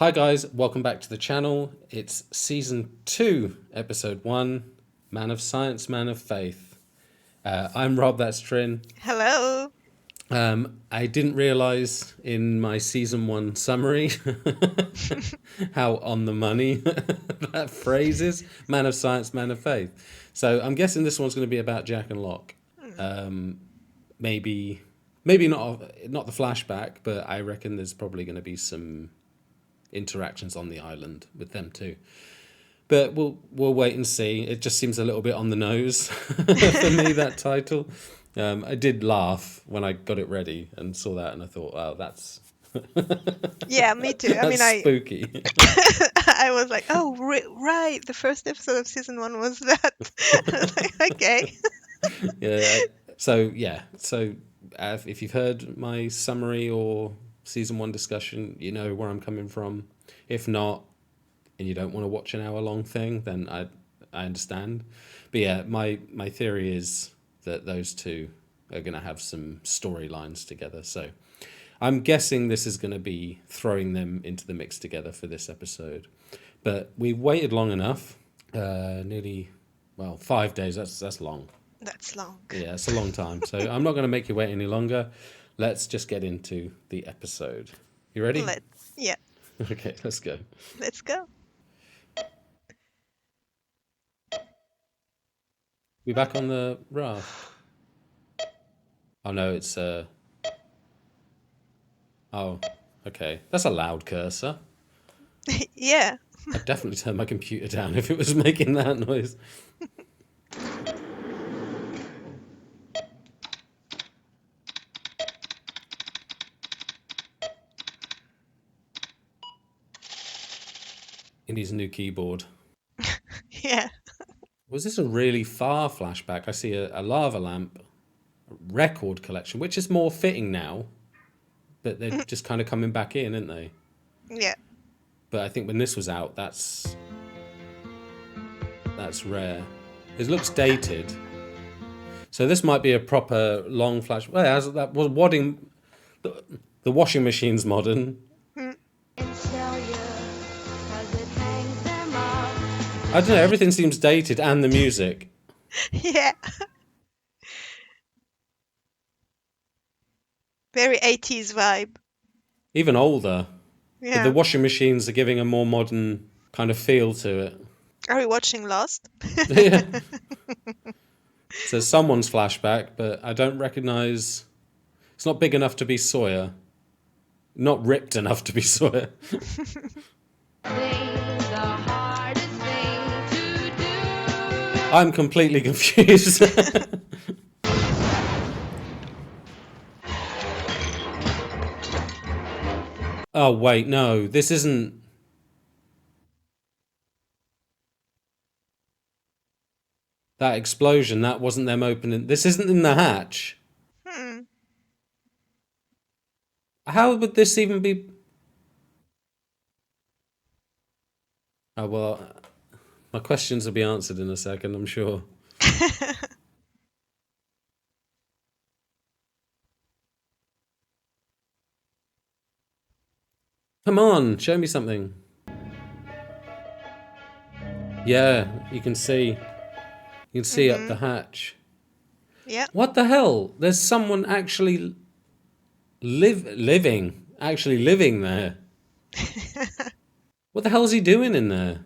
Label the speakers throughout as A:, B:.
A: Hi guys, welcome back to the channel. It's season 2, episode 1, Man of Science, Man of Faith. I'm Rob, that's Trin.
B: Hello.
A: I didn't realise in my season 1 summary how on the money that phrase is. Man of Science, Man of Faith. So I'm guessing this one's going to be about Jack and Locke. Maybe not the flashback, but I reckon there's probably going to be some interactions on the island with them too. But we'll wait and see. It just seems a little bit on the nose for me, that title. I did laugh when I got it ready and saw that, and I thought, "Wow, that's
B: Yeah, me too. I mean,
A: that's spooky."
B: I was like, oh, right. The first episode of season 1 was that. I was like, okay.
A: Yeah. So if you've heard my summary or season 1 discussion, you know where I'm coming from. If not, and you don't want to watch an hour-long thing, then I understand. But yeah, my theory is that those two are going to have some storylines together. So I'm guessing this is going to be throwing them into the mix together for this episode. But we've waited long enough, nearly, 5 days. That's long.
B: That's long.
A: Yeah, it's a long time. So I'm not going to make you wait any longer. Let's just get into the episode. You ready?
B: Yeah,
A: Okay, let's go.
B: let's go.
A: We back on the raft. Oh no, it's oh, okay. That's a loud cursor.
B: Yeah.
A: I'd definitely turn my computer down if it was making that noise. He needs a new keyboard.
B: Yeah.
A: Was this a really far flashback? I see a lava lamp, a record collection, which is more fitting now, but they're just kind of coming back in, aren't they?
B: Yeah.
A: But I think when this was out, that's rare. It looks dated. So this might be a proper long flash. Well, as that was wadding, the washing machine's modern. I don't know. Everything seems dated, and the music.
B: Yeah. Very 80s vibe.
A: Even older.
B: Yeah.
A: But the washing machines are giving a more modern kind of feel to it.
B: Are we watching Lost?
A: Yeah. So someone's flashback, but I don't recognise. It's not big enough to be Sawyer. Not ripped enough to be Sawyer. I'm completely confused. Oh wait, no, this isn't. That explosion, that wasn't them opening. This isn't in the hatch. How would this even be? Oh, well, my questions will be answered in a second, I'm sure. Come on, show me something. Yeah, you can see. You can see up the hatch.
B: Yeah.
A: What the hell? There's someone actually living there. What the hell is he doing in there?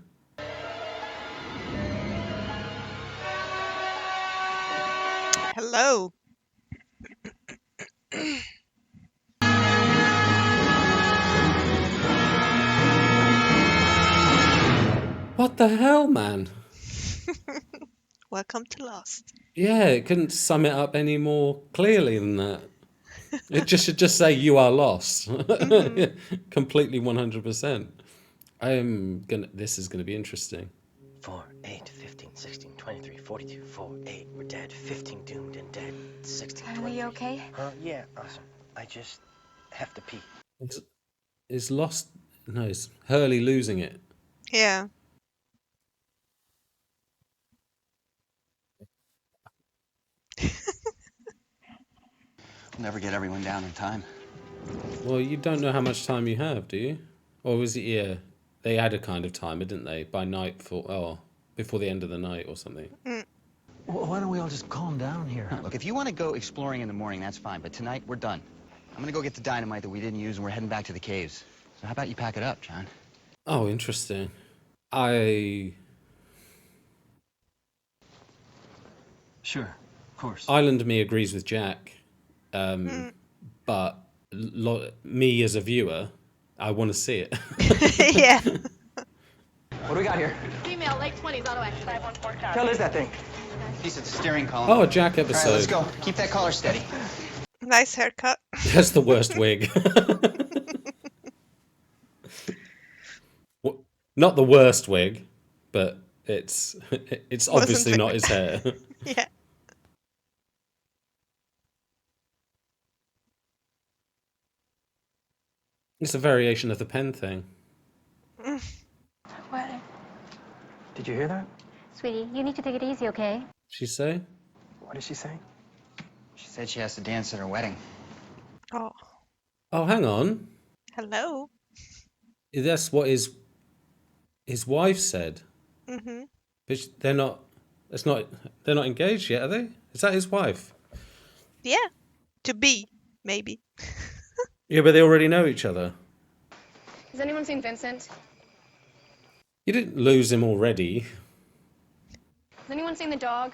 B: Hello.
A: What the hell, man?
B: Welcome to Lost.
A: Yeah, it couldn't sum it up any more clearly than that. It just should just say you are lost. Completely 100%. This is gonna be interesting.
C: 4, 8, 15, 16, 23, 42, 4, 8. We're dead. 15 doomed and dead. 16,
D: Are
C: 23.
D: you okay?
C: Yeah, awesome. I just have to pee.
A: Is lost? No, is Hurley losing it?
B: Yeah.
E: We'll never get everyone down in time.
A: Well, you don't know how much time you have, do you? Or was it, yeah, they had a kind of timer, didn't they? By nightfall, before the end of the night or something.
D: Well, why don't we all just calm down here?
E: Look, if you want to go exploring in the morning, that's fine. But tonight, we're done. I'm gonna go get the dynamite that we didn't use, and we're heading back to the caves. So how about you pack it up, John?
A: Oh, interesting.
D: Sure, of course.
A: Island me agrees with Jack, but me as a viewer, I want to see it.
B: Yeah.
E: What do we got here?
F: Female, late 20s, auto action.
E: What the hell is that thing? Piece of the steering column.
A: Oh, a Jack
E: All right, let's
A: episode.
E: go. Keep that collar steady.
B: Nice haircut.
A: That's the worst wig. Not the worst wig, but it's obviously
B: Wasn't
A: not his hair.
B: Yeah.
A: It's a variation of the pen thing.
F: What?
D: Did you hear that?
F: Sweetie, you need to take it easy, okay?
A: She say?
D: What did she say?
E: She said she has to dance at her wedding.
B: Oh,
A: Oh, hang on.
B: hello.
A: That's what his wife said.
B: Mm-hmm.
A: But they're not. They're not engaged yet, are they? Is that his wife?
B: Yeah. To be, maybe.
A: Yeah, but they already know each other.
F: Has anyone seen Vincent?
A: You didn't lose him already.
F: Has anyone seen the dog?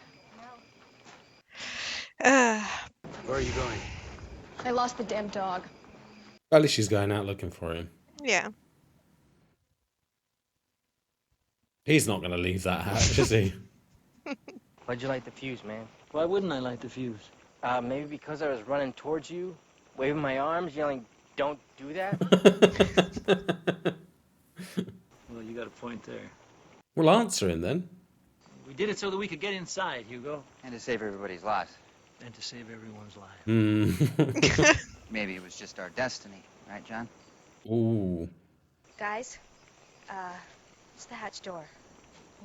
B: Uh,
D: Where are you going?
F: I lost the damn dog.
A: At least she's going out looking for him.
B: yeah.
A: He's not going to leave that house, is he?
C: Why'd you light the fuse, man?
D: Why wouldn't I light the fuse?
C: Maybe because I was running towards you, waving my arms, yelling, "Don't do that."
D: Well, you got a point there.
A: Well, answer him then.
D: We did it so that we could get inside, Hugo.
E: And to save everybody's lives.
D: And to save everyone's life.
E: Maybe it was just our destiny, right, John?
A: Ooh.
F: Guys, it's the hatch door.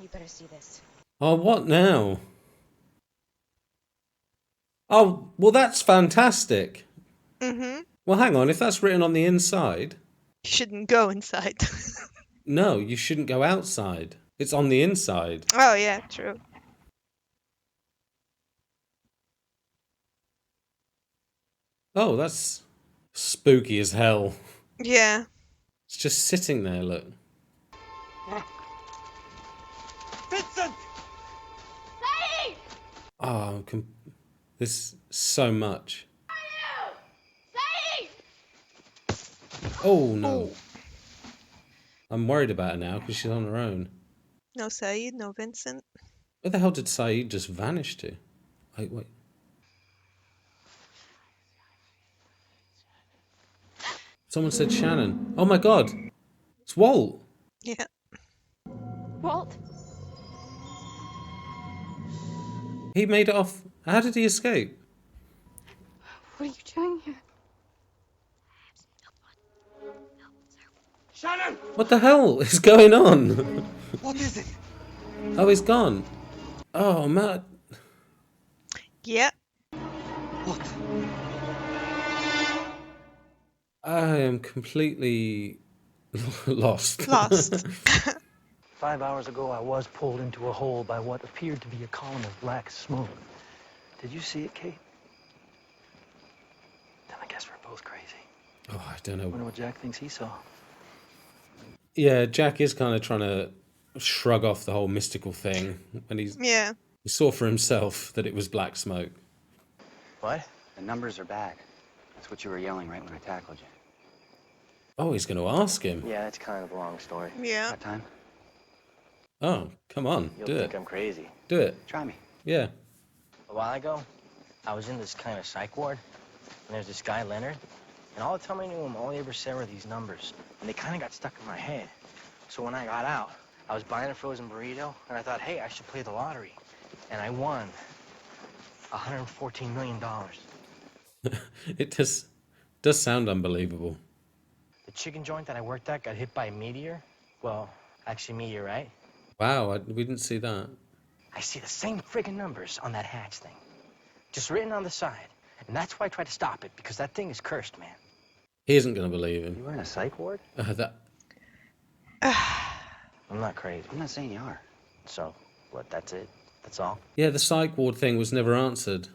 F: You better see this.
A: Oh, what now? Oh, well, that's fantastic.
B: Mm-hmm.
A: Well, hang on. If that's written on the inside,
B: You shouldn't go inside.
A: no, you shouldn't go outside. It's on the inside.
B: Oh, yeah, true.
A: Oh, that's spooky as hell.
B: Yeah.
A: It's just sitting there, look.
E: Vincent!
F: Hey!
A: Oh, there's so much.
F: Say!
A: Oh, no. I'm worried about her now because she's on her own.
B: No Saeed, no Vincent.
A: Where the hell did Saeed just vanish to? Wait. Someone said Shannon. Oh my god. It's Walt.
B: Yeah.
F: Walt?
A: He made it off. How did he escape?
F: What are you doing here?
E: Shannon!
A: What the hell is going on?
E: What is it?
A: Oh, he's gone. Oh, Matt.
B: Yeah.
E: What?
A: I am completely lost.
B: Lost.
D: 5 hours ago, I was pulled into a hole by what appeared to be a column of black smoke. Did you see it, Kate? Then I guess we're both crazy.
A: Oh, I don't
D: I wonder
A: know.
D: what Jack thinks he saw.
A: Yeah, Jack is kind of trying to shrug off the whole mystical thing. And he
B: Yeah.
A: saw for himself that it was black smoke.
E: What? The numbers are bad. That's what you were yelling right when I tackled you.
A: Oh, he's going to ask him.
C: Yeah, that's kind of a long story.
B: Yeah.
E: Got time?
A: Oh, come on.
C: You'll
A: Do
C: think
A: it.
C: I'm crazy.
A: Do it.
E: Try me.
A: Yeah.
C: A while ago, I was in this kind of psych ward, and there's this guy, Leonard, and all the time I knew him, all he ever said were these numbers, and they kind of got stuck in my head. So when I got out, I was buying a frozen burrito, and I thought, hey, I should play the lottery. And I won $114 million.
A: It does sound unbelievable.
C: The chicken joint that I worked at got hit by a meteor. Well, actually, meteorite.
A: Wow, we didn't see that.
C: I see the same friggin' numbers on that hatch thing, just written on the side. And that's why I tried to stop it, because that thing is cursed, man.
A: He isn't going to believe
E: You
A: him.
E: were in a psych ward?
A: That
C: I'm not crazy.
E: I'm not saying you are.
C: So, what, that's it? That's all?
A: Yeah, the psych ward thing was never answered.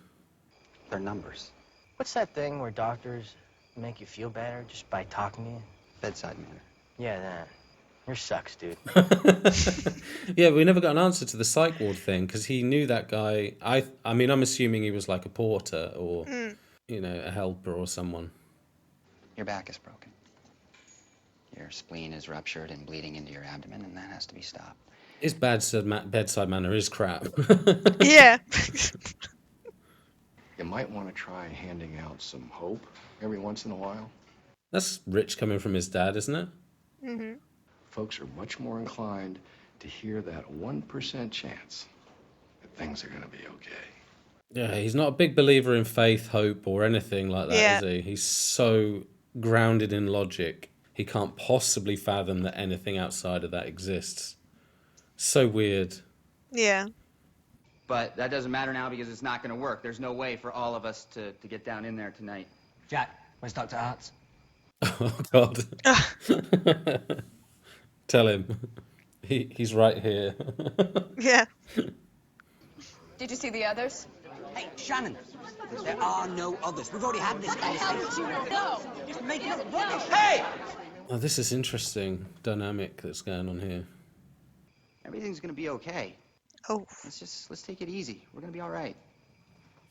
E: They're numbers.
C: What's that thing where doctors make you feel better just by talking to you?
E: Bedside manner.
C: Yeah, that. Yours sucks, dude.
A: Yeah, we never got an answer to the psych ward thing because he knew that guy. I mean, I'm assuming he was like a porter or, a helper or someone.
E: Your back is broken. Your spleen is ruptured and bleeding into your abdomen, and that has to be stopped.
A: His bedside manner is crap.
B: Yeah.
G: You might want to try handing out some hope every once in a while.
A: That's rich coming from his dad, isn't it?
B: Mm-hmm.
G: Folks are much more inclined to hear that 1% chance that things are going to be okay.
A: Yeah, he's not a big believer in faith, hope, or anything like that,
B: Yeah.
A: is he? He's so grounded in logic. He can't possibly fathom that anything outside of that exists. So weird.
B: Yeah.
H: But that doesn't matter now because it's not going to work. There's no way for all of us to get down in there tonight.
C: Jack, where's Dr. Arts?
A: Oh, God. Tell him. He's right here.
B: Yeah.
I: Did you see the others?
J: Hey, Shannon, there are no others. We've already had this conversation. Just make it rubbish. Hey!
A: Oh, this is interesting dynamic that's going on here.
E: Everything's gonna be okay.
B: Oh.
E: Let's take it easy. We're gonna be all right.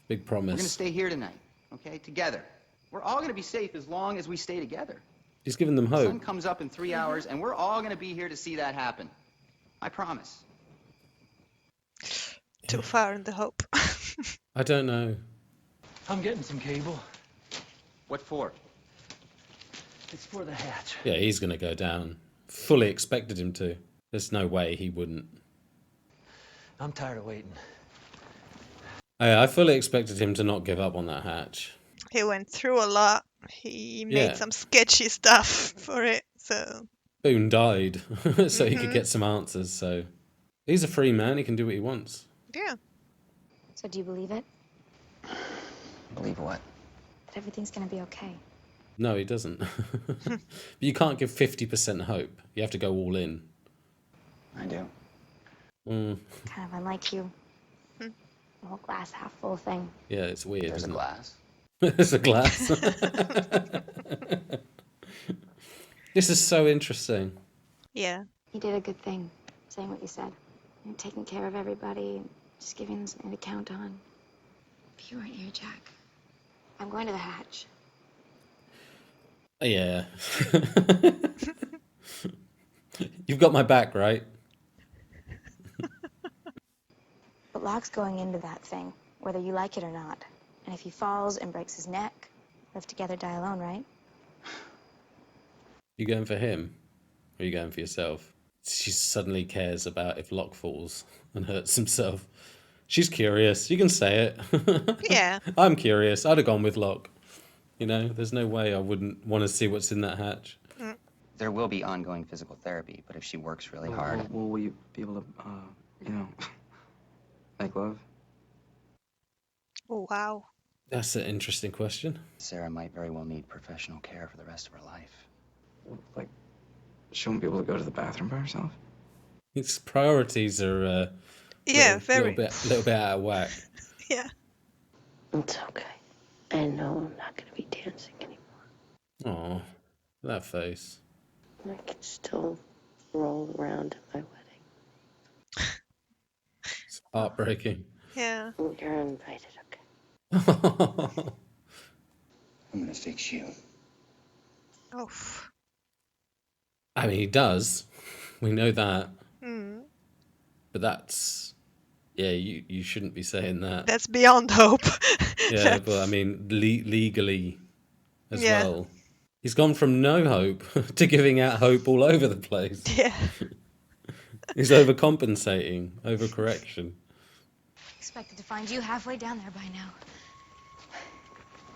A: Big
E: We're gonna
A: promise.
E: stay here tonight, okay? Together. We're all gonna be safe as long as we stay together.
A: He's giving them
E: The sun
A: hope.
E: comes up in 3 hours, and we're all gonna be here to see that happen. I promise.
B: Too far in the hope.
A: I don't know.
D: I'm getting some cable.
H: What for?
D: It's for the hatch.
A: Yeah, he's going to go down. Fully expected him to. There's no way he wouldn't.
D: I'm tired of waiting.
A: I fully expected him to not give up on that hatch.
B: He went through a lot. He made
A: Yeah.
B: some sketchy stuff for it, so...
A: Boone died so he could get some answers. So he's a free man. He can do what he wants.
B: Yeah.
F: So do you believe it?
E: Believe what?
F: That everything's gonna be okay?
A: No, he doesn't. But you can't give 50% hope. You have to go all in.
E: I do.
A: Mm,
F: Kind of unlike you. The whole glass half full thing.
A: yeah, it's weird,
E: There's a
A: isn't
E: glass.
A: it? There's a glass. This is so interesting.
B: Yeah.
F: You did a good thing, saying what you said. You're taking care of everybody, just giving them something to count on. If you weren't here, Jack, I'm going to the hatch.
A: Yeah. You've got my back, right?
F: But Locke's going into that thing, whether you like it or not. And if he falls and breaks his neck, live together, die alone, right?
A: You going for him? Or are you going for yourself? She suddenly cares about if Locke falls and hurts himself. She's curious. You can say it.
B: Yeah.
A: I'm curious. I'd have gone with Locke. You know, there's no way I wouldn't want to see what's in that hatch.
E: There will be ongoing physical therapy, but if she works really hard...
K: Will you be able to, make love?
B: Oh, wow.
A: That's an interesting question.
E: Sarah might very well need professional care for the rest of her life.
K: Like, she won't be able to go to the bathroom by herself?
A: Its priorities are
B: Yeah, very.
A: little bit out of whack.
B: Yeah.
L: It's okay. I know I'm not going to be dancing anymore.
A: Oh, that face.
L: I can still roll around at my wedding.
A: It's heartbreaking.
B: Yeah.
L: You're invited, okay?
E: I'm gonna fix you.
B: Oh.
A: I mean, he does. We know that.
B: Mm.
A: But that's... Yeah, you shouldn't be saying that.
B: That's beyond hope.
A: Yeah, but I mean, legally as
B: Yeah.
A: well. He's gone from no hope to giving out hope all over the place.
B: Yeah.
A: He's overcompensating, overcorrection.
F: Expected to find you halfway down there by now.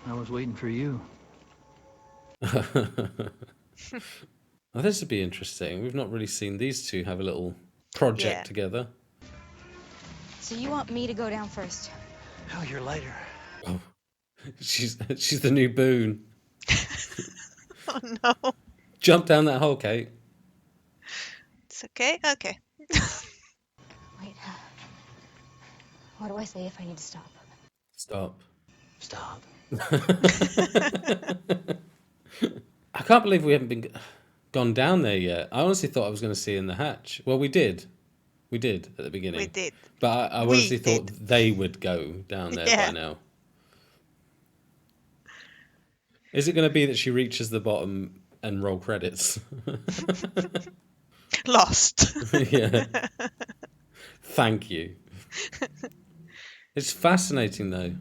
D: I was waiting for you.
A: Now, this would be interesting. We've not really seen these two have a little project
B: Yeah.
A: together.
F: So you want me to go down first?
D: Oh, you're lighter.
A: Oh, she's the new Boone.
B: Oh, no.
A: Jump down that hole, Kate.
B: It's okay. Okay.
F: Wait. What do I say if I need to stop?
A: Stop.
D: Stop.
A: I can't believe we haven't gone down there yet. I honestly thought I was going to see in the hatch. Well, we did. We did at the beginning.
B: We did.
A: But I
B: We
A: honestly thought they would go down there by
B: Yeah.
A: now. Is it going to be that she reaches the bottom and roll credits?
B: Lost.
A: Yeah. Thank you. It's fascinating though.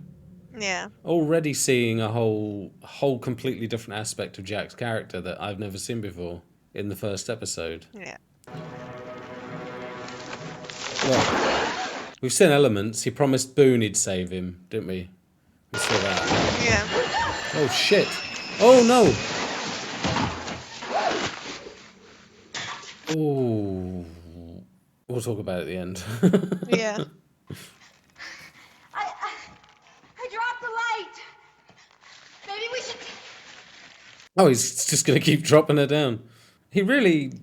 B: Yeah.
A: Already seeing a whole completely different aspect of Jack's character that I've never seen before in the first episode.
B: Yeah.
A: Well, we've seen elements. He promised Boone he'd save him, didn't we? We saw that.
B: Yeah.
A: Oh shit! Oh no! Oh, we'll talk about it at the end.
B: Yeah.
I: I dropped the light. Maybe we should.
A: Oh, he's just going to keep dropping her down. He really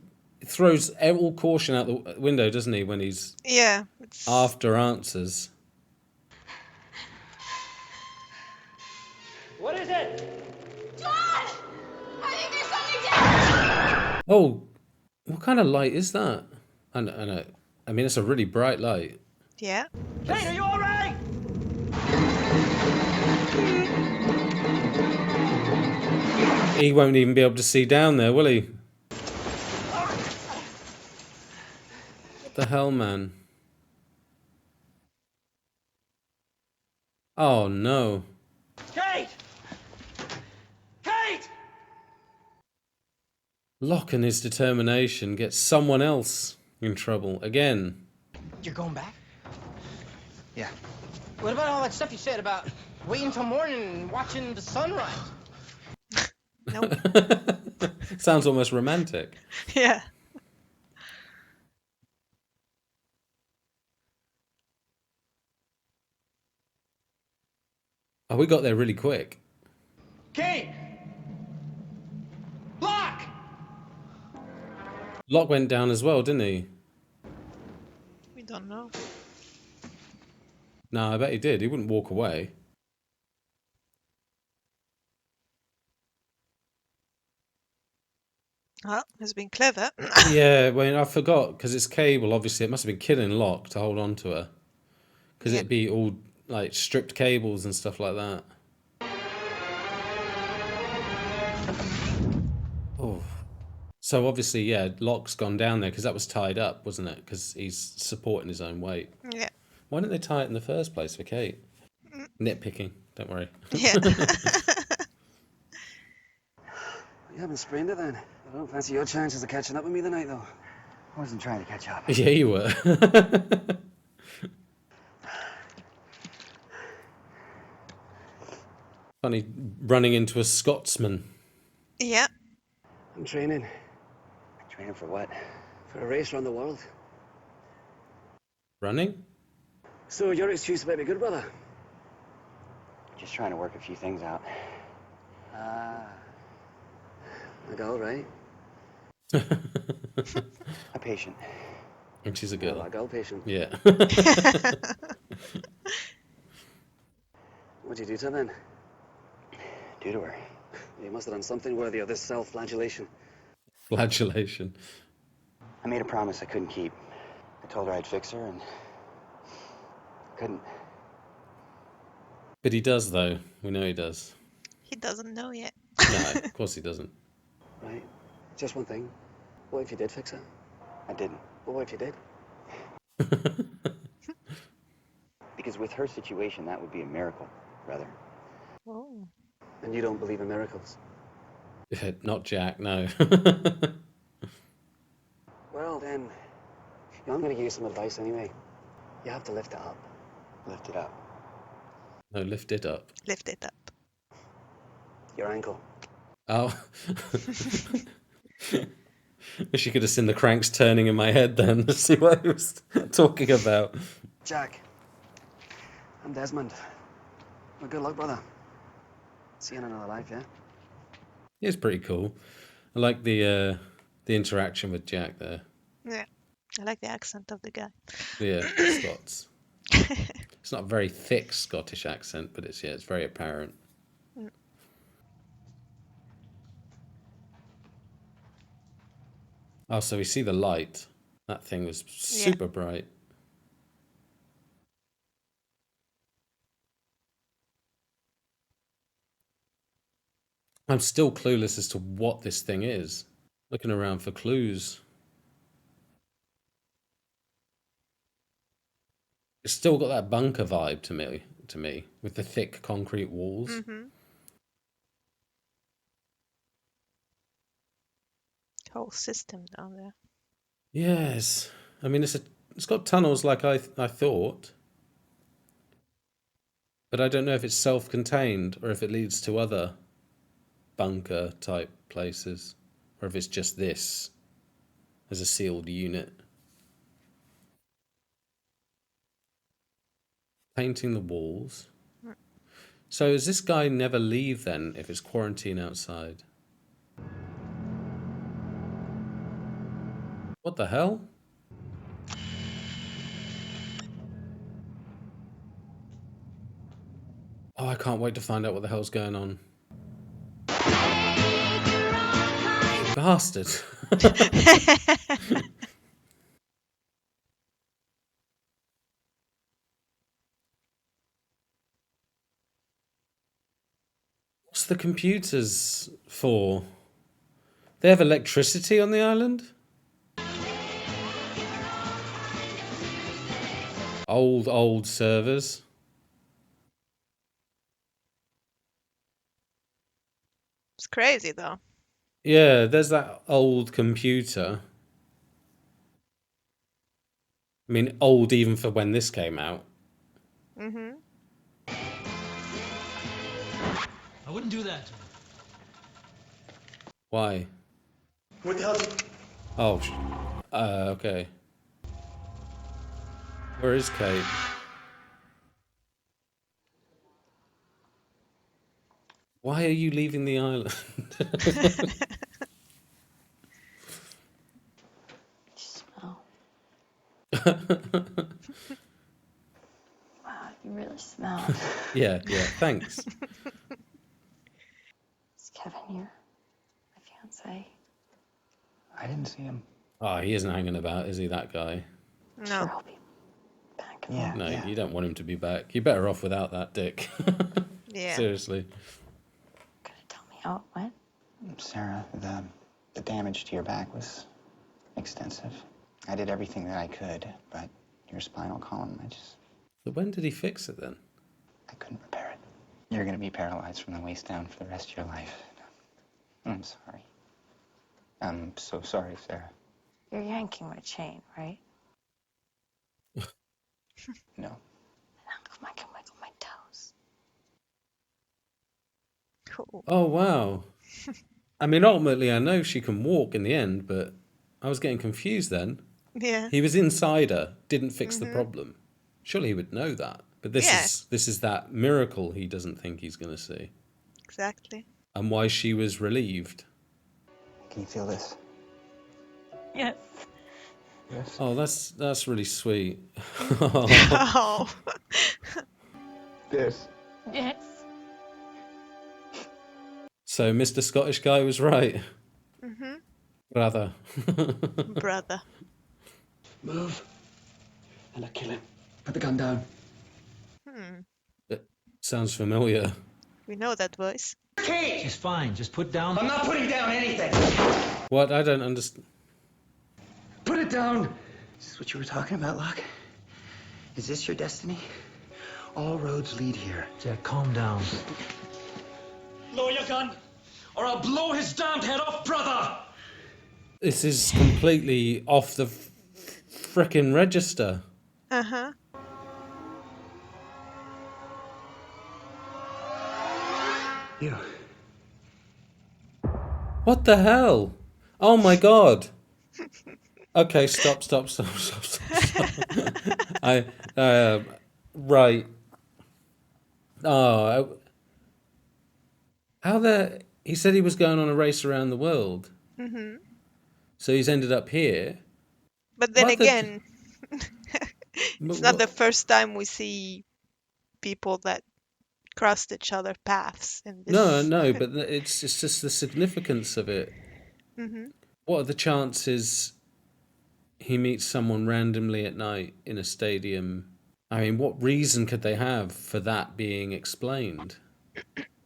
A: throws all caution out the window, doesn't he, when he's
B: Yeah.
A: after answers.
J: What is it?
I: John! I think there's something down.
A: Oh, what kind of light is that? I know. I mean, it's a really bright light.
B: Yeah.
J: Kate, are you all right?
A: He won't even be able to see down there, will he? What the hell, man? Oh, no.
J: Kate! Kate!
A: Locke and his determination gets someone else in trouble again.
C: You're going back?
E: Yeah.
C: What about all that stuff you said about waiting till morning and watching the sunrise?
B: Nope.
A: Sounds almost romantic.
B: Yeah.
A: Oh, we got there really quick.
J: Kate! Locke!
A: Locke went down as well, didn't he?
B: We don't know.
A: No, I bet he did. He wouldn't walk away.
B: Well, he's been clever.
A: Yeah, well, I forgot, because it's cable, obviously. It must have been killing Locke to hold on to her. Because it'd be all, like, stripped cables and stuff like that. Oh. So, obviously, yeah, Locke's gone down there, because that was tied up, wasn't it? Because he's supporting his own weight.
B: Yeah.
A: Why didn't they tie it in the first place for Kate? Nitpicking, don't worry.
B: Yeah.
M: You haven't sprained it then? I don't fancy your chances of catching up with me tonight, though.
E: I wasn't trying to catch up.
A: Yeah, you were. Funny running into a Scotsman.
B: Yeah.
M: I'm training.
E: Training for what?
M: For a race around the world.
A: Running?
M: So your excuse about me good brother?
E: Just trying to work a few things out.
M: Ah. A girl, right?
E: A patient.
A: And she's a girl.
M: A girl patient.
A: Yeah.
M: What'd you do to her then?
E: Do to her?
M: You must have done something worthy of this self-flagellation.
A: Flagellation.
E: I made a promise I couldn't keep. I told her I'd fix her, and couldn't.
A: But he does, though. We know he does.
B: He doesn't know yet.
A: No, of course he doesn't.
M: Right. Just one thing. What if you did fix her?
E: I didn't.
M: Well, what if you did?
E: Because with her situation, that would be a miracle, brother.
B: Oh.
M: And you don't believe in miracles?
A: Not Jack, no.
M: Well, then, I'm going to give you some advice anyway. You have to lift it up.
E: Lift it up.
A: No, lift it up.
B: Lift it up.
M: Your ankle.
A: Oh. Wish you could have seen the cranks turning in my head then to see what he was talking about.
M: Jack. I'm Desmond. Well, good luck, brother. See you in another life, yeah?
A: It's pretty cool. I like the interaction with Jack there.
B: Yeah, I like the accent of the guy.
A: Yeah, Scots. It's not a very thick Scottish accent, but it's very apparent.
B: Mm.
A: Oh, so we see the light. That thing was super bright. I'm still clueless as to what this thing is. Looking around for clues. It's still got that bunker vibe to me, with the thick concrete walls.
B: Mm-hmm. Whole system down there.
A: Yes. I mean, it's got tunnels like I thought. But I don't know if it's self-contained or if it leads to other bunker type places, or if it's just this as a sealed unit. Painting the walls. So does this guy never leave then if it's quarantine outside? What the hell? Oh, I can't wait to find out what the hell's going on. Bastard. What's the computers for? They have electricity on the island? Old servers.
B: It's crazy though.
A: Yeah, there's that old computer. I mean, old even for when this came out.
B: Mm-hmm.
N: I wouldn't do that.
A: Why?
N: What the hell?
A: Oh, okay. Where is Kate? Why are you leaving the island?
L: Smell. Wow, you really smell.
A: Yeah, thanks.
L: Is Kevin here? My fiance.
K: I didn't see him.
A: Oh, he isn't hanging about, is he, that guy?
B: No.
L: Sure, I'll be back.
K: Yeah.
A: No, you don't want him to be back. You're better off without that dick.
B: Yeah.
A: Seriously.
L: Gonna tell me how it went?
K: Sarah, the damage to your back was extensive. I did everything that I could, but your spinal column,
A: But when did he fix it then?
K: I couldn't repair it. You're gonna be paralyzed from the waist down for the rest of your life. I'm sorry. I'm so sorry, Sarah.
L: You're yanking my chain, right?
K: No.
L: How come I can wiggle my toes?
B: Cool.
A: Oh, wow. I mean, ultimately, I know she can walk in the end, but I was getting confused then.
B: Yeah.
A: He was inside her, didn't fix the problem. Surely he would know that. But this is that miracle he doesn't think he's going to see.
B: Exactly.
A: And why she was relieved.
K: Can you feel this?
L: Yes.
K: Yes.
A: Oh, that's really sweet.
B: Oh.
K: This.
L: Yes.
A: So Mr. Scottish guy was right.
B: Mm-hmm.
A: Brother.
B: Brother.
M: Move. And I kill him. Put the gun down.
A: It sounds familiar.
B: We know that voice.
N: Kate! She's fine. Just put down...
J: I'm not putting down anything.
A: What? I don't understand.
M: Put it down!
K: Is this what you were talking about, Locke? Is this your destiny? All roads lead here.
N: Jack, calm down. Lower your gun, or I'll blow his damned head off, brother!
A: This is completely off the frickin' register.
B: Uh-huh.
K: You.
A: What the hell? Oh my god. Okay, stop. Right. Oh, he said he was going on a race around the world.
B: Mm-hmm.
A: So he's ended up here.
B: But then
A: What the-
B: again, it's not the first time we see people that crossed each other paths in this.
A: No, but it's just the significance of it.
B: Hmm.
A: What are the chances he meets someone randomly at night in a stadium? I mean, what reason could they have for that being explained?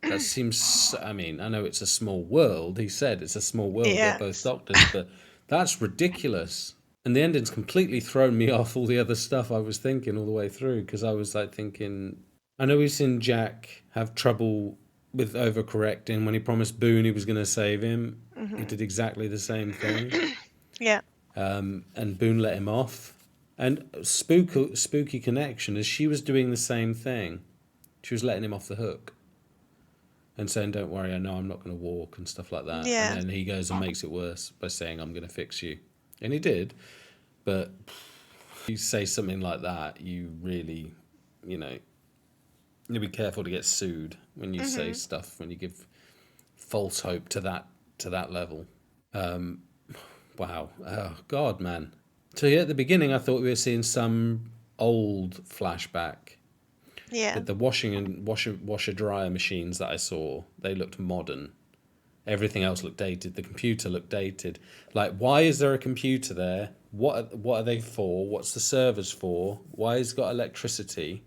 A: That seems, I mean, I know it's a small world. He said it's a small world. They're both
B: Yes.
A: doctors, but that's ridiculous. And the ending's completely thrown me off all the other stuff I was thinking all the way through, because I was like thinking, I know we've seen Jack have trouble with overcorrecting. When he promised Boone he was going to save him, he did exactly the same thing.
B: Yeah.
A: And Boone let him off. And spooky connection is she was doing the same thing. She was letting him off the hook and saying, "Don't worry, I know I'm not going to walk," and stuff like that.
B: Yeah.
A: And then he goes and makes it worse by saying, "I'm going to fix you," and he did. But if you say something like that, you really, you'll be careful to get sued when you say stuff, when you give false hope to that level. Wow. Oh God, man. So yeah, at the beginning, I thought we were seeing some old flashback.
B: Yeah.
A: The washing and washer dryer machines that I saw, they looked modern. Everything else looked dated. The computer looked dated. Like, why is there a computer there? What are they for? What's the servers for? Why has it got electricity?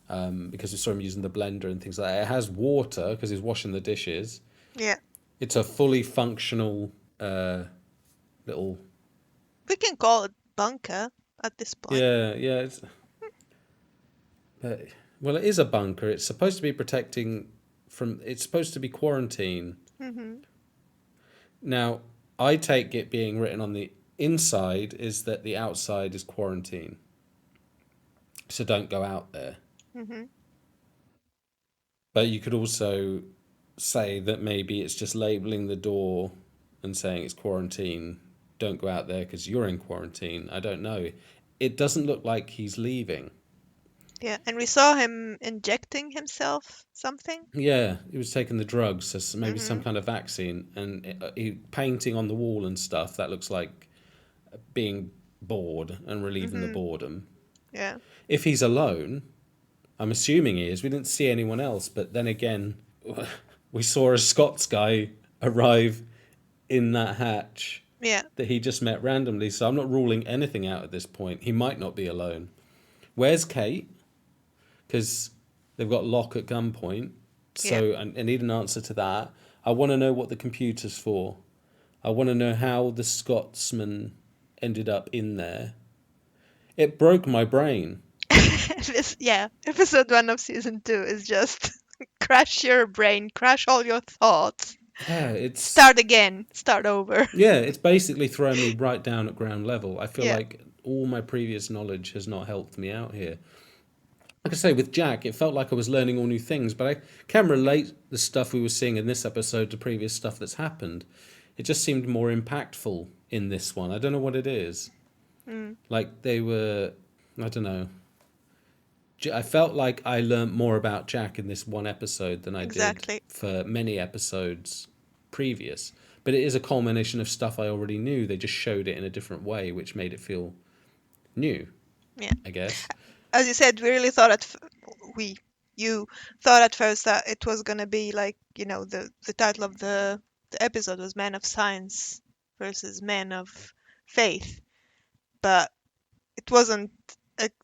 A: Because we saw him using the blender and things like that. It has water because he's washing the dishes.
B: Yeah.
A: It's a fully functional little.
B: We can call it bunker at this point.
A: Yeah. Well, it is a bunker. It's supposed to be protecting from. It's supposed to be quarantine.
B: Mm-hmm.
A: Now, I take it being written on the inside is that the outside is quarantine. So don't go out there.
B: Mm-hmm.
A: But you could also say that maybe it's just labeling the door and saying it's quarantine. Don't go out there because you're in quarantine. I don't know. It doesn't look like he's leaving.
B: Yeah, and we saw him injecting himself something.
A: Yeah, he was taking the drugs, so maybe some kind of vaccine, and he painting on the wall and stuff. That looks like being bored and relieving the boredom.
B: Yeah.
A: If he's alone, I'm assuming he is. We didn't see anyone else, but then again, we saw a Scots guy arrive in that hatch
B: Yeah.
A: that he just met randomly, so I'm not ruling anything out at this point. He might not be alone. Where's Kate? Because they've got Locke at gunpoint, so I need an answer to that. I want to know what the computer's for. I want to know how the Scotsman ended up in there. It broke my brain.
B: Episode 1 of season 2 is just crash your brain, crash all your thoughts.
A: Yeah, it's
B: start again, start over.
A: Yeah, it's basically thrown me right down at ground level. I feel like all my previous knowledge has not helped me out here. Like I say, with Jack, it felt like I was learning all new things, but I can relate the stuff we were seeing in this episode to previous stuff that's happened. It just seemed more impactful in this one. I don't know what it is. Like they were, I don't know. I felt like I learnt more about Jack in this one episode than I did for many episodes previous. But it is a culmination of stuff I already knew. They just showed it in a different way, which made it feel new.
B: Yeah,
A: I guess.
B: As you said, we really thought you thought at first that it was gonna be like, the title of the episode was Man of Science versus Man of Faith, but it wasn't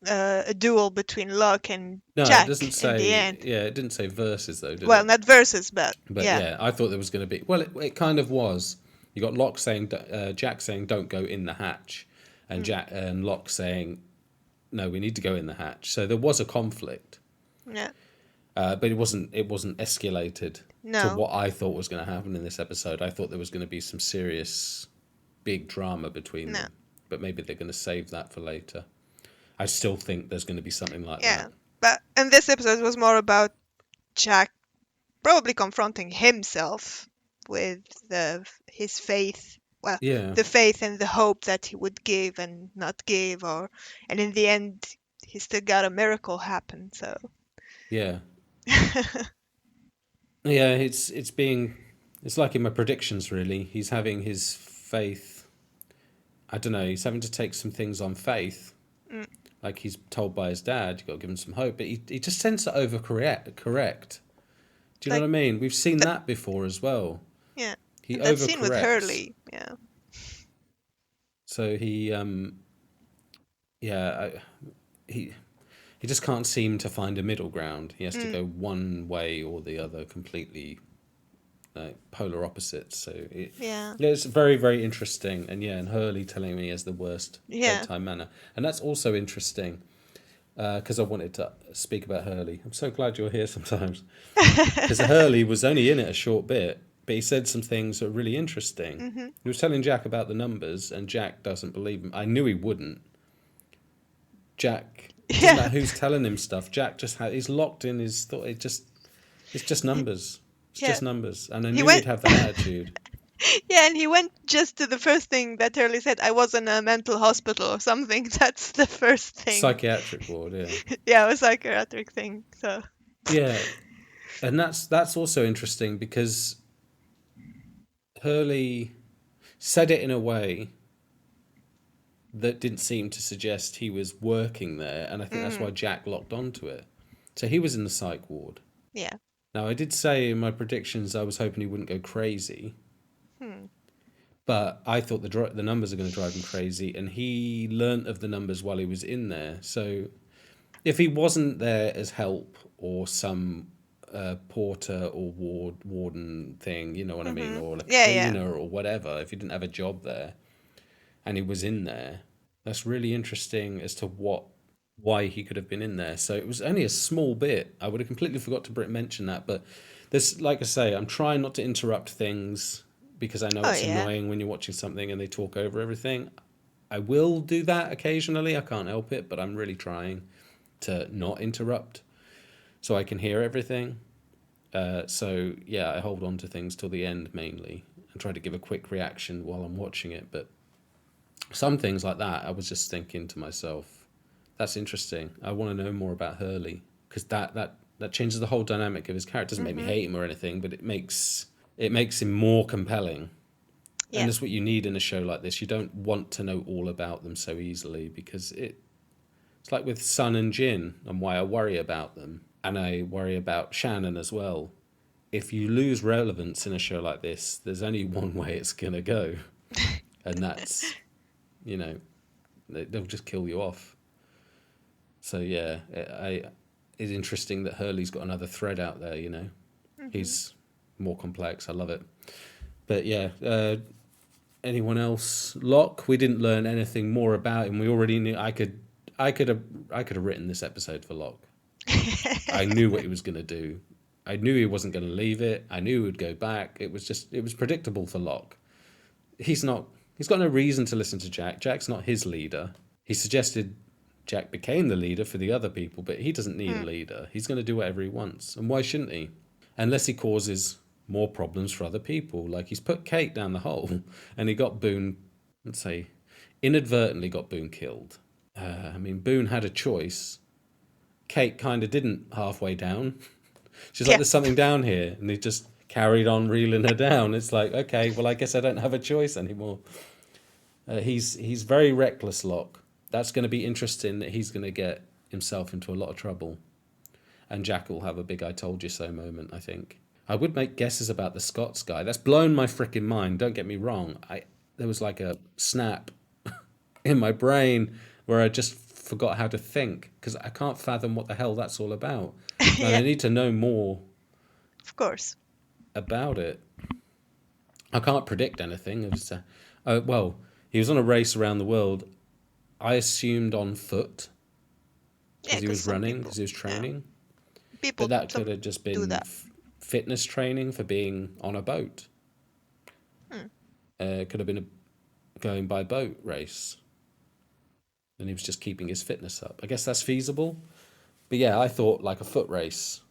B: a duel between Locke and Jack
A: it doesn't say,
B: in the end.
A: Yeah, it didn't say versus though, did it?
B: Well, not versus, but
A: yeah, I thought there was going to be. Well, it kind of was. You got Locke saying, Jack saying, "Don't go in the hatch," and Jack and Locke saying, "No, we need to go in the hatch." So there was a conflict.
B: Yeah.
A: But it wasn't escalated to
B: No.
A: what I thought was going to happen in this episode. I thought there was going to be some serious, big drama between them. But maybe they're going to save that for later. I still think there's going to be something like that.
B: But and this episode was more about Jack probably confronting himself with his faith. Well, the faith and the hope that he would give and not give, and in the end, he still got a miracle happen. So.
A: Yeah. Yeah, it's like in my predictions. Really, he's having his faith. I don't know, he's having to take some things on faith.
B: Mm.
A: Like he's told by his dad, you've got to give him some hope. But he just tends to overcorrect. Do you know what I mean? We've seen that before as well.
B: Yeah.
A: He
B: And that scene with
A: overcorrects.
B: Hurley, yeah.
A: So he just can't seem to find a middle ground. He has to go one way or the other, completely polar opposites. So it's very, very interesting. And and Hurley telling me he has the worst bedtime manner, and that's also interesting because I wanted to speak about Hurley. I'm so glad you're here sometimes, because Hurley was only in it a short bit, but he said some things that are really interesting.
B: Mm-hmm.
A: He was telling Jack about the numbers, and Jack doesn't believe him. I knew he wouldn't. Jack, it doesn't matter who's telling him stuff. Jack he's locked in his thought. It's just numbers. It's just numbers. And I knew he'd have that attitude.
B: Yeah, and he went just to the first thing that Hurley said. I was in a mental hospital or something. That's the first thing.
A: Psychiatric ward, yeah.
B: Yeah, a psychiatric thing. So.
A: Yeah, and that's also interesting because Hurley said it in a way that didn't seem to suggest he was working there, and I think that's why Jack locked onto it. So he was in the psych ward.
B: Yeah.
A: Now, I did say in my predictions I was hoping he wouldn't go crazy, but I thought the numbers are going to drive him crazy, and he learnt of the numbers while he was in there. So if he wasn't there as help or some porter or warden thing, you know what I mean, or a cleaner or whatever, if he didn't have a job there and he was in there, that's really interesting as to why he could have been in there. So it was only a small bit. I would have completely forgot to mention that, but there's, like I say, I'm trying not to interrupt things because I know it's annoying when you're watching something and they talk over everything. I will do that occasionally. I can't help it, but I'm really trying to not interrupt so I can hear everything. So yeah, I hold on to things till the end mainly and try to give a quick reaction while I'm watching it. But some things like that, I was just thinking to myself, that's interesting. I want to know more about Hurley because that changes the whole dynamic of his character. It doesn't make me hate him or anything, but it makes him more compelling. Yeah. And that's what you need in a show like this. You don't want to know all about them so easily because it's like with Sun and Jin and why I worry about them. And I worry about Shannon as well. If you lose relevance in a show like this, there's only one way it's going to go. And that's, they'll just kill you off. So yeah, it's interesting that Hurley's got another thread out there, He's more complex. I love it. But yeah, anyone else? Locke, we didn't learn anything more about him. We already knew. I could have written this episode for Locke. I knew what he was going to do. I knew he wasn't going to leave it. I knew he would go back. It was predictable for Locke. He's got no reason to listen to Jack. Jack's not his leader. He suggested Jack became the leader for the other people, but he doesn't need a leader. He's going to do whatever he wants. And why shouldn't he? Unless he causes more problems for other people. Like he's put Kate down the hole and he got Boone, let's say, inadvertently got Boone killed. Boone had a choice. Kate kind of didn't halfway down. She's like, there's something down here. And he just carried on reeling her down. It's like, okay, well, I guess I don't have a choice anymore. He's very reckless, Locke. That's going to be interesting that he's going to get himself into a lot of trouble. And Jack will have a big I told you so moment, I think. I would make guesses about the Scots guy. That's blown my freaking mind. Don't get me wrong. There was like a snap in my brain where I just forgot how to think because I can't fathom what the hell that's all about. Yeah. And I need to know more.
B: Of course.
A: About it. I can't predict anything. It was, he was on a race around the world. I assumed on foot because he was running, because he was training. Yeah. But that could have just been fitness training for being on a boat. Could have been a going by boat race. And he was just keeping his fitness up. I guess that's feasible. But yeah, I thought like a foot race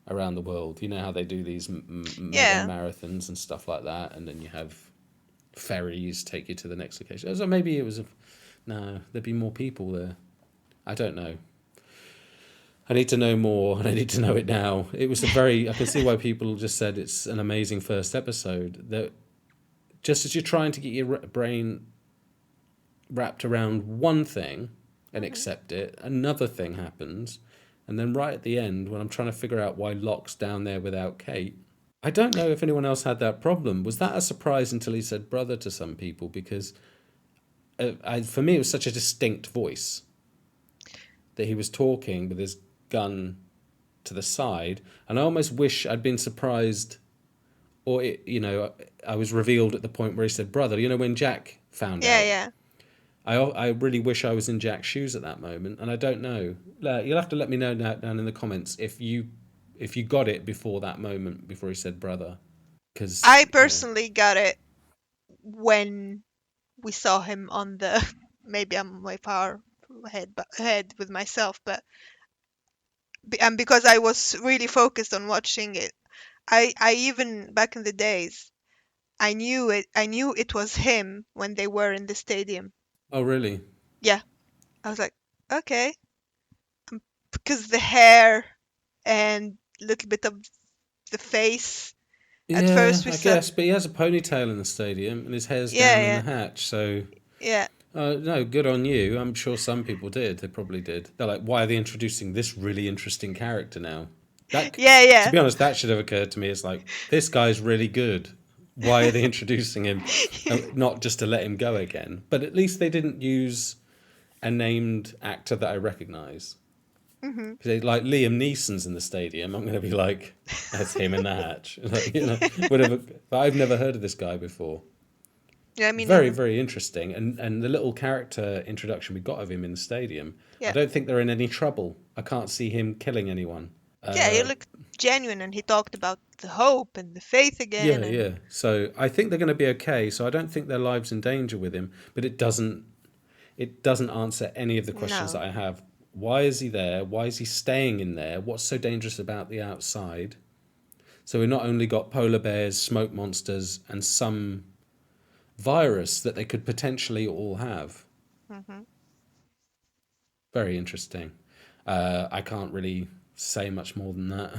A: around the world. You know how they do these mega marathons and stuff like that. And then you have ferries take you to the next location. So maybe it was no, there'd be more people there. I don't know. I need to know more, and I need to know it now. It was I can see why people just said it's an amazing first episode. That just as you're trying to get your brain wrapped around one thing and accept it. Another thing happens. And then right at the end, when I'm trying to figure out why Locke's down there without Kate, I don't know if anyone else had that problem. Was that a surprise until he said brother to some people? Because for me, it was such a distinct voice that he was talking with his gun to the side. And I almost wish I'd been surprised, or, I was revealed at the point where he said brother. When Jack found out.
B: Yeah.
A: I really wish I was in Jack's shoes at that moment, and I don't know. You'll have to let me know down in the comments if you got it before that moment, before he said brother. Because
B: I personally got it when we saw him on the. Maybe I'm way far ahead with myself, but and because I was really focused on watching it, I even back in the days, I knew it was him when they were in the stadium.
A: Oh, really?
B: Yeah. I was like, okay. Because the hair and a little bit of the face. At first we
A: I
B: said,
A: guess, but he has a ponytail in the stadium and his hair's
B: Yeah,
A: down in
B: yeah.
A: the hatch, so
B: Yeah.
A: no, good on you. I'm sure some people did. They probably did. They're like, why are they introducing this really interesting character now?
B: Yeah.
A: To be honest, that should have occurred to me. It's like, this guy's really good. Why are they introducing him? Not just to let him go again. But at least they didn't use a named actor that I recognise. Because like Liam Neeson's in the stadium, I'm going to be like, that's him in the hatch. Whatever. But I've never heard of this guy before.
B: Yeah, I mean,
A: very, very interesting. And the little character introduction we got of him in the stadium,
B: Yeah.
A: I don't think they're in any trouble. I can't see him killing anyone.
B: Yeah, he looked genuine, and he talked about the hope and the faith again.
A: Yeah. So I think they're going to be okay. So I don't think their lives in danger with him. But it doesn't answer any of the questions
B: No.
A: that I have. Why is he there? Why is he staying in there? What's so dangerous about the outside? So we've not only got polar bears, smoke monsters, and some virus that they could potentially all have. Very interesting. I can't really say much more than that.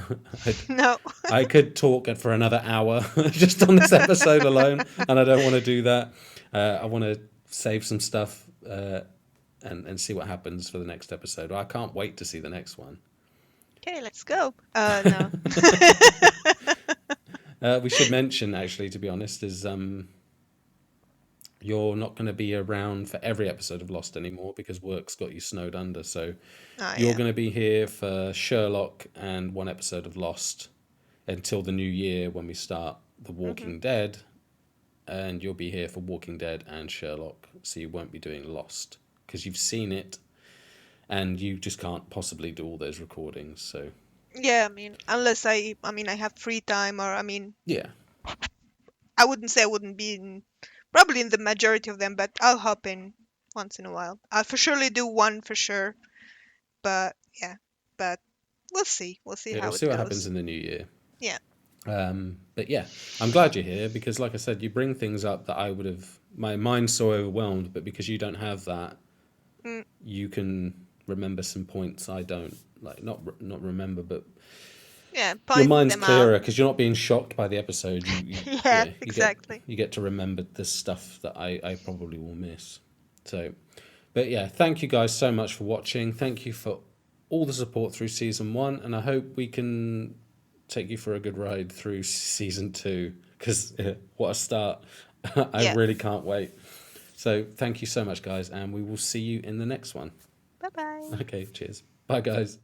B: No.
A: I could talk for another hour just on this episode alone, and I don't want to do that. I want to save some stuff and see what happens for the next episode. I can't wait to see the next one.
B: Okay, let's go. No.
A: We should mention, actually, to be honest, is you're not going to be around for every episode of Lost anymore because work's got you snowed under. So you're going to be here for Sherlock and one episode of Lost until the new year when we start The Walking Dead. And you'll be here for Walking Dead and Sherlock. So you won't be doing Lost because you've seen it and you just can't possibly do all those recordings. So
B: Yeah, I mean, unless I have free time, or
A: yeah,
B: I wouldn't say I wouldn't be probably in the majority of them, but I'll hop in once in a while. I'll for surely do one for sure, but we'll see. We'll see how
A: we'll
B: it
A: see what
B: goes.
A: happens in the new year.
B: Yeah.
A: But yeah, I'm glad you're here because, like I said, you bring things up that I would have. My mind's so overwhelmed, but because you don't have that, you can remember some points I don't. Like not remember, but your mind's clearer because you're not being shocked by the episode.
B: Exactly.
A: You get to remember the stuff that I probably will miss. So, but yeah, thank you guys so much for watching. Thank you for all the support through season 1, and I hope we can take you for a good ride through season 2 because what a start. I really can't wait. So thank you so much, guys, and we will see you in the next one.
B: Bye-bye.
A: Okay, cheers. Bye, guys.